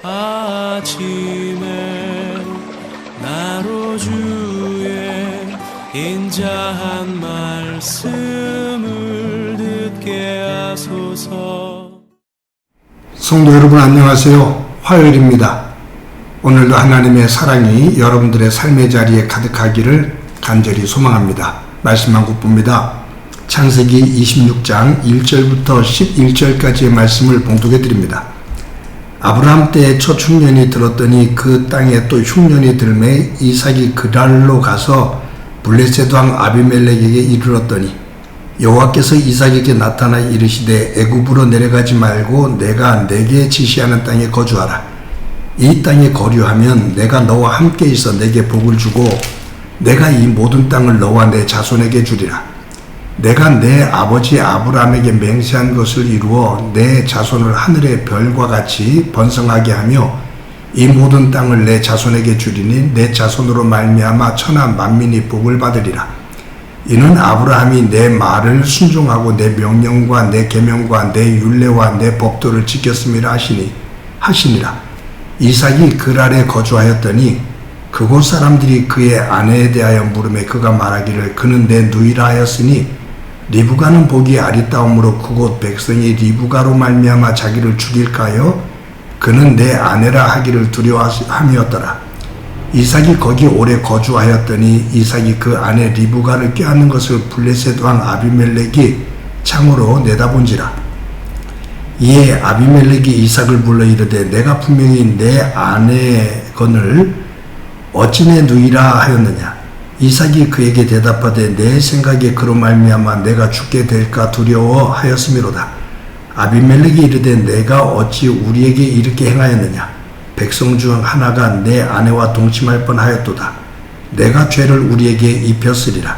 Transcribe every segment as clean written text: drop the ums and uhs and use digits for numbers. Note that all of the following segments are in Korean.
아침에 나로 주의 인자한 말씀을 듣게 하소서. 성도 여러분 안녕하세요. 화요일입니다. 오늘도 하나님의 사랑이 여러분들의 삶의 자리에 가득하기를 간절히 소망합니다. 말씀 한 국보입니다. 창세기 26장 1절부터 11절까지의 말씀을 봉독해 드립니다. 아브라함 때에 첫 흉년이 들었더니 그 땅에 또 흉년이 들매 이삭이 그랄로 가서 블레셋 왕 아비멜렉에게 이르렀더니 여호와께서 이삭에게 나타나 이르시되 애굽으로 내려가지 말고 내가 내게 지시하는 땅에 거주하라. 이 땅에 거류하면 내가 너와 함께 있어 내게 복을 주고 내가 이 모든 땅을 너와 내 자손에게 주리라. 내가 내 아버지 아브라함에게 맹세한 것을 이루어 내 자손을 하늘의 별과 같이 번성하게 하며 이 모든 땅을 내 자손에게 주리니 내 자손으로 말미암아 천하 만민이 복을 받으리라. 이는 아브라함이 내 말을 순종하고 내 명령과 내 계명과 내 율례와 내 법도를 지켰음이라 하시니라. 이삭이 그랄에 거주하였더니 그곳 사람들이 그의 아내에 대하여 물음에 그가 말하기를 그는 내 누이라 하였으니 리브가는 복이 아리따움으로 그곳 백성이 리브가로 말미암아 자기를 죽일까요? 그는 내 아내라 하기를 두려워함이었더라. 이삭이 거기 오래 거주하였더니 이삭이 그 아내 리브가를 꾀하는 것을 블레셋 왕 아비멜렉이 창으로 내다본지라. 이에 아비멜렉이 이삭을 불러 이르되 내가 분명히 내 아내건을 어찌 내 누이라 하였느냐. 이삭이 그에게 대답하되 내 생각에 그로 말미암아 내가 죽게 될까 두려워하였음이로다. 아비멜렉이 이르되 내가 어찌 우리에게 이렇게 행하였느냐. 백성 중 하나가 내 아내와 동침할 뻔하였도다. 내가 죄를 우리에게 입혔으리라.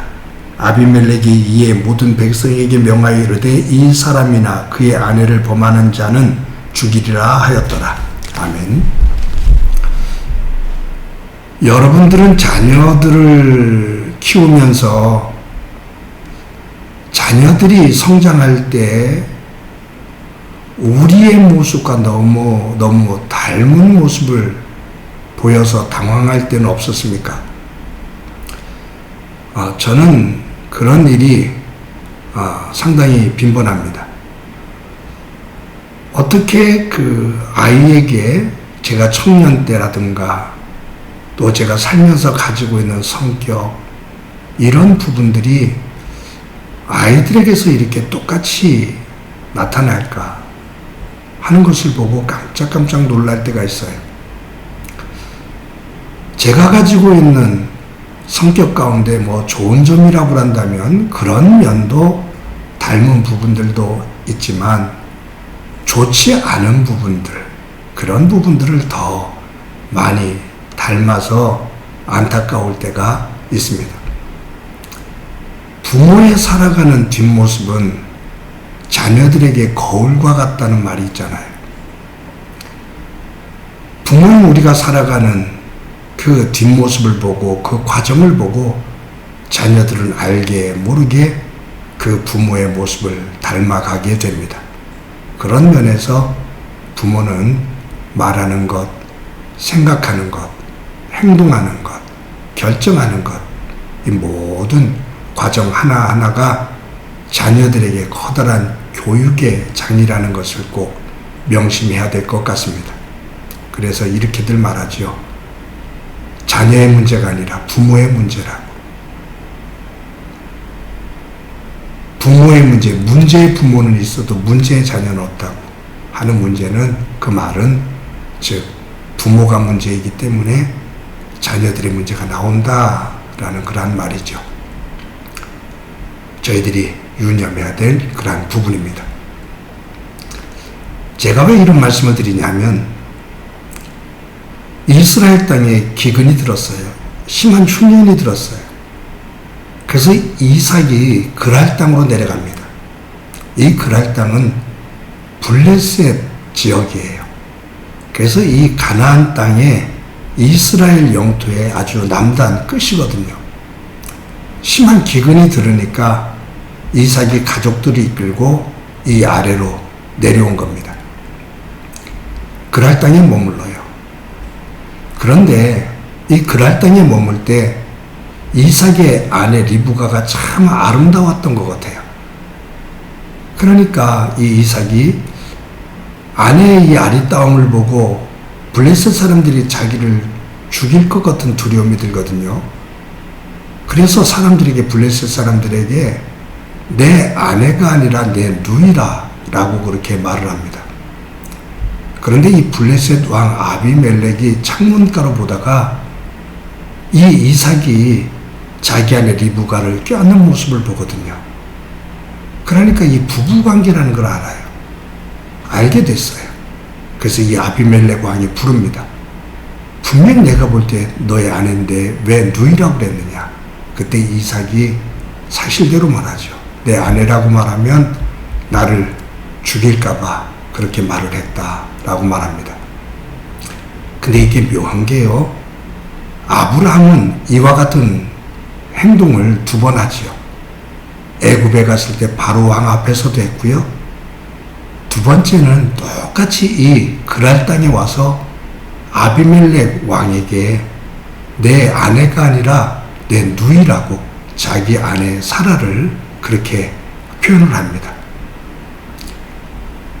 아비멜렉이 이에 모든 백성에게 명하여 이르되 이 사람이나 그의 아내를 범하는 자는 죽이리라 하였더라. 아멘. 여러분들은 자녀들을 키우면서 자녀들이 성장할 때 우리의 모습과 너무 닮은 모습을 보여서 당황할 때는 없었습니까? 저는 그런 일이 상당히 빈번합니다. 어떻게 그 아이에게 제가 청년 때라든가 또 제가 살면서 가지고 있는 성격 이런 부분들이 아이들에게서 이렇게 똑같이 나타날까 하는 것을 보고 깜짝깜짝 놀랄 때가 있어요. 제가 가지고 있는 성격 가운데 뭐 좋은 점이라고 한다면 그런 면도 닮은 부분들도 있지만 좋지 않은 부분들, 그런 부분들을 더 많이 닮아서 안타까울 때가 있습니다. 부모의 살아가는 뒷모습은 자녀들에게 거울과 같다는 말이 있잖아요. 부모는 우리가 살아가는 그 뒷모습을 보고 그 과정을 보고 자녀들은 알게 모르게 그 부모의 모습을 닮아가게 됩니다. 그런 면에서 부모는 말하는 것, 생각하는 것, 행동하는 것, 결정하는 것, 이 모든 과정 하나하나가 자녀들에게 커다란 교육의 장이라는 것을 꼭 명심해야 될 것 같습니다. 그래서 이렇게들 말하죠. 자녀의 문제가 아니라 부모의 문제라고. 부모의 문제, 문제의 부모는 있어도 문제의 자녀는 없다고 하는 문제는 그 말은 즉 부모가 문제이기 때문에 자녀들의 문제가 나온다라는 그러한 말이죠. 저희들이 유념해야 될 그러한 부분입니다. 제가 왜 이런 말씀을 드리냐면 이스라엘 땅에 기근이 들었어요. 심한 흉년이 들었어요. 그래서 이삭이 그랄 땅으로 내려갑니다. 이 그랄 땅은 블레셋 지역이에요. 그래서 이 가나안 땅에 이스라엘 영토의 아주 남단 끝이거든요. 심한 기근이 들으니까 이삭이 가족들이 이끌고 이 아래로 내려온 겁니다. 그랄 땅에 머물러요. 그런데 이 그랄 땅에 머물 때 이삭의 아내 리브가가 참 아름다웠던 것 같아요. 그러니까 이 이삭이 아내의 이 아리따움을 보고 블레셋 사람들이 자기를 죽일 것 같은 두려움이 들거든요. 그래서 사람들에게, 블레셋 사람들에게 내 아내가 아니라 내 누이라 라고 그렇게 말을 합니다. 그런데 이 블레셋 왕 아비멜렉이 창문가로 보다가 이 이삭이 자기 아내 리브가를 껴안는 모습을 보거든요. 그러니까 이 부부관계라는 걸 알아요. 알게 됐어요. 그래서 이 아비멜렉 왕이 부릅니다. 분명 내가 볼 때 너의 아내인데 왜 누이라고 그랬느냐. 그때 이삭이 사실대로 말하죠. 내 아내라고 말하면 나를 죽일까봐 그렇게 말을 했다라고 말합니다. 근데 이게 묘한 게요. 아브라함은 이와 같은 행동을 2번 하지요. 애굽에 갔을 때 바로 왕 앞에서도 했고요. 2번째는 똑같이 이 그랄 땅에 와서 아비멜렉 왕에게 내 아내가 아니라 내 누이라고 자기 아내 사라를 그렇게 표현을 합니다.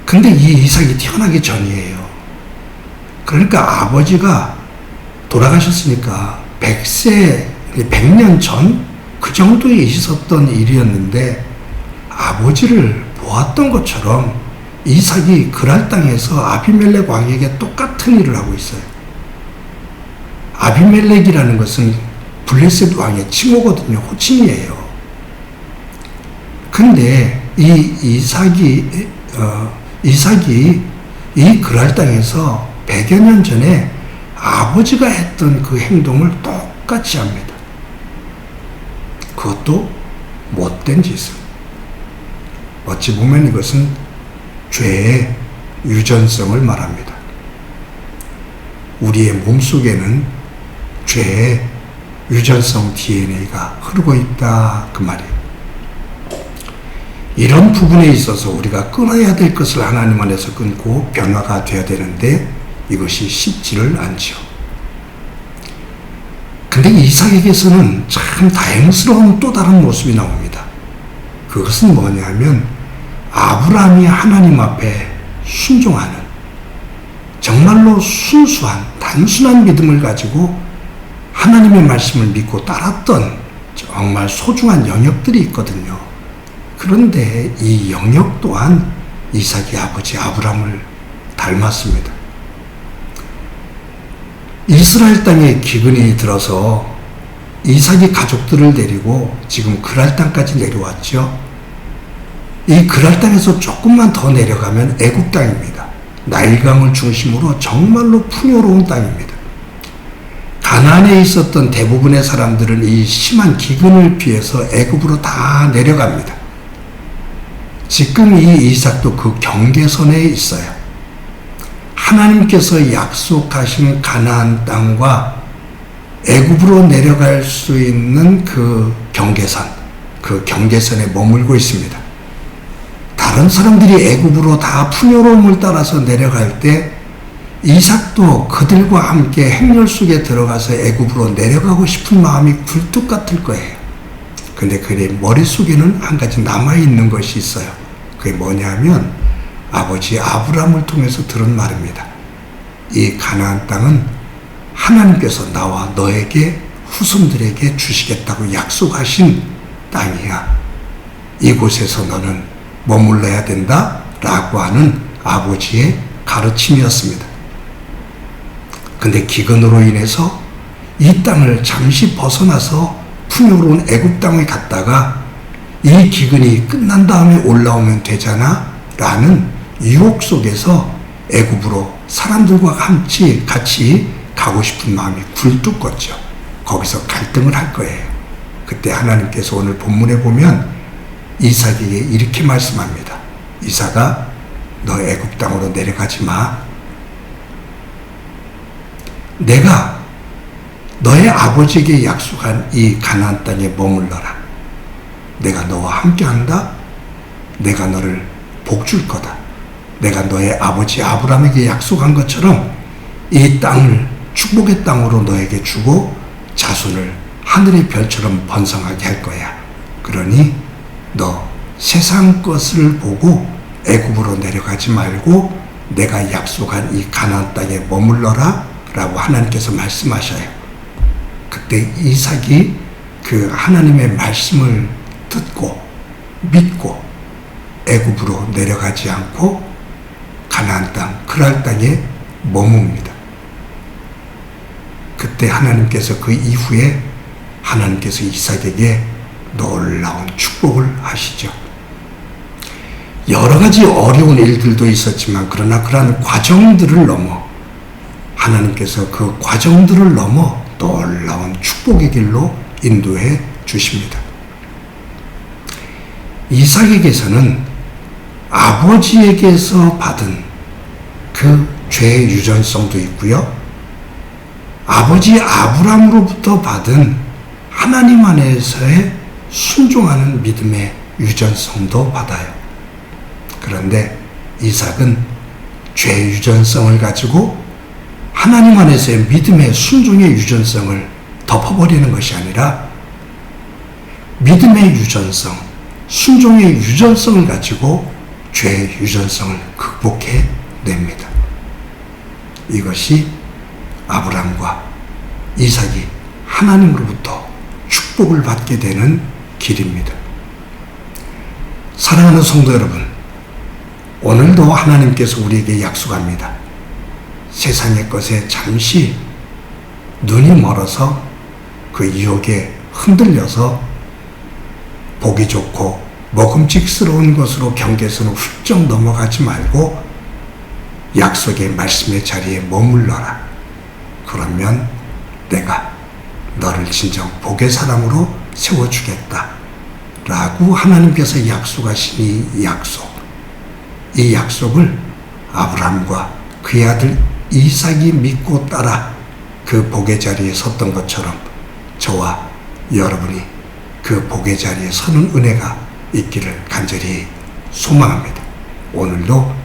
근데 이 이삭이 태어나기 전이에요. 그러니까 아버지가 돌아가셨으니까 100년 전 그 정도에 있었던 일이었는데 아버지를 보았던 것처럼 이삭이 그랄 땅에서 아비멜렉 왕에게 똑같은 일을 하고 있어요. 아비멜렉이라는 것은 블레셋 왕의 칭호거든요. 호칭이에요. 근데 이 이삭이 이 그랄 땅에서 100여 년 전에 아버지가 했던 그 행동을 똑같이 합니다. 그것도 못된 짓을. 어찌 보면 이것은 죄의 유전성을 말합니다. 우리의 몸속에는 죄의 유전성 DNA가 흐르고 있다 그 말이에요. 이런 부분에 있어서 우리가 끊어야 될 것을 하나님 안에서 끊고 변화가 되어야 되는데 이것이 쉽지를 않죠. 근데 이삭에게서는 참 다행스러운 또 다른 모습이 나옵니다. 그것은 뭐냐면 아브라함이 하나님 앞에 순종하는, 정말로 순수한 단순한 믿음을 가지고 하나님의 말씀을 믿고 따랐던 정말 소중한 영역들이 있거든요. 그런데 이 영역 또한 이삭의 아버지 아브라함을 닮았습니다. 이스라엘 땅에 기근이 들어서 이삭이 가족들을 데리고 지금 그랄 땅까지 내려왔죠. 이 그랄 땅에서 조금만 더 내려가면 애굽 땅입니다. 나일강을 중심으로 정말로 풍요로운 땅입니다. 가나안에 있었던 대부분의 사람들은 이 심한 기근을 피해서 애굽으로 다 내려갑니다. 지금 이 이삭도 그 경계선에 있어요. 하나님께서 약속하신 가나안 땅과 애굽으로 내려갈 수 있는 그 경계선에 머물고 있습니다. 다른 사람들이 애굽으로 다 풍요로움을 따라서 내려갈 때 이삭도 그들과 함께 행렬 속에 들어가서 애굽으로 내려가고 싶은 마음이 굴뚝 같을 거예요. 근데 그의 머릿속에는 한 가지 남아있는 것이 있어요. 그게 뭐냐면 아버지 아브라함을 통해서 들은 말입니다. 이 가나안 땅은 하나님께서 나와 너에게 후손들에게 주시겠다고 약속하신 땅이야. 이곳에서 너는 머물러야 된다 라고 하는 아버지의 가르침이었습니다. 근데 기근으로 인해서 이 땅을 잠시 벗어나서 풍요로운 애굽 땅에 갔다가 이 기근이 끝난 다음에 올라오면 되잖아 라는 유혹 속에서 애굽으로 사람들과 같이 가고 싶은 마음이 굴뚝 껐죠. 거기서 갈등을 할 거예요. 그때 하나님께서 오늘 본문에 보면 이삭에게 이렇게 말씀합니다. 이삭아, 너 애굽 땅으로 내려가지 마. 내가 너의 아버지에게 약속한 이 가나안 땅에 머물러라. 내가 너와 함께한다. 내가 너를 복 줄 거다. 내가 너의 아버지 아브라함에게 약속한 것처럼 이 땅을 축복의 땅으로 너에게 주고 자손을 하늘의 별처럼 번성하게 할 거야. 그러니 너 세상 것을 보고 애굽으로 내려가지 말고 내가 약속한 이 가나안 땅에 머물러라 라고 하나님께서 말씀하셔요. 그때 이삭이 그 하나님의 말씀을 듣고 믿고 애굽으로 내려가지 않고 가나안 땅, 그랄 땅에 머뭅니다. 그때 하나님께서 그 이후에 하나님께서 이삭에게 놀라운 축복을 하시죠. 여러 가지 어려운 일들도 있었지만 그러나 그러한 과정들을 넘어 하나님께서 그 과정들을 넘어 놀라운 축복의 길로 인도해 주십니다. 이삭에게서는 아버지에게서 받은 그 죄의 유전성도 있고요. 아버지 아브라함으로부터 받은 하나님 안에서의 순종하는 믿음의 유전성도 받아요. 그런데 이삭은 죄의 유전성을 가지고 하나님 안에서의 믿음의 순종의 유전성을 덮어버리는 것이 아니라 믿음의 유전성, 순종의 유전성을 가지고 죄의 유전성을 극복해 냅니다. 이것이 아브라함과 이삭이 하나님으로부터 축복을 받게 되는 길입니다. 사랑하는 성도 여러분, 오늘도 하나님께서 우리에게 약속합니다. 세상의 것에 잠시 눈이 멀어서 그 유혹에 흔들려서 보기 좋고 먹음직스러운 것으로 경계선을 훌쩍 넘어가지 말고 약속의 말씀의 자리에 머물러라. 그러면 내가 너를 진정 복의 사람으로 세워주겠다 라고 하나님께서 약속하신 이 약속, 이 약속을 아브라함과 그의 아들 이삭이 믿고 따라 그 복의 자리에 섰던 것처럼 저와 여러분이 그 복의 자리에 서는 은혜가 있기를 간절히 소망합니다. 오늘도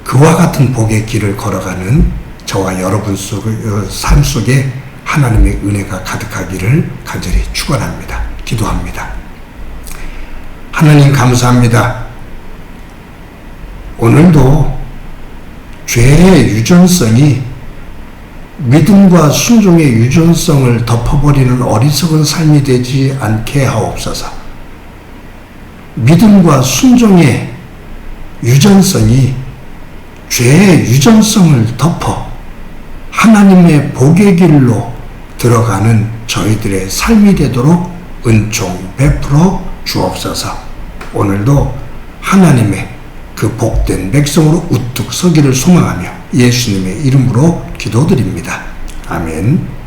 그와 같은 복의 길을 걸어가는 저와 여러분 삶 속에 하나님의 은혜가 가득하기를 간절히 축원합니다. 기도합니다. 하나님 감사합니다. 오늘도 죄의 유전성이 믿음과 순종의 유전성을 덮어버리는 어리석은 삶이 되지 않게 하옵소서. 믿음과 순종의 유전성이 죄의 유전성을 덮어 하나님의 복의 길로 들어가는 저희들의 삶이 되도록 은총 베풀어 주옵소서. 오늘도 하나님의 그 복된 백성으로 우뚝 서기를 소망하며 예수님의 이름으로 기도드립니다. 아멘.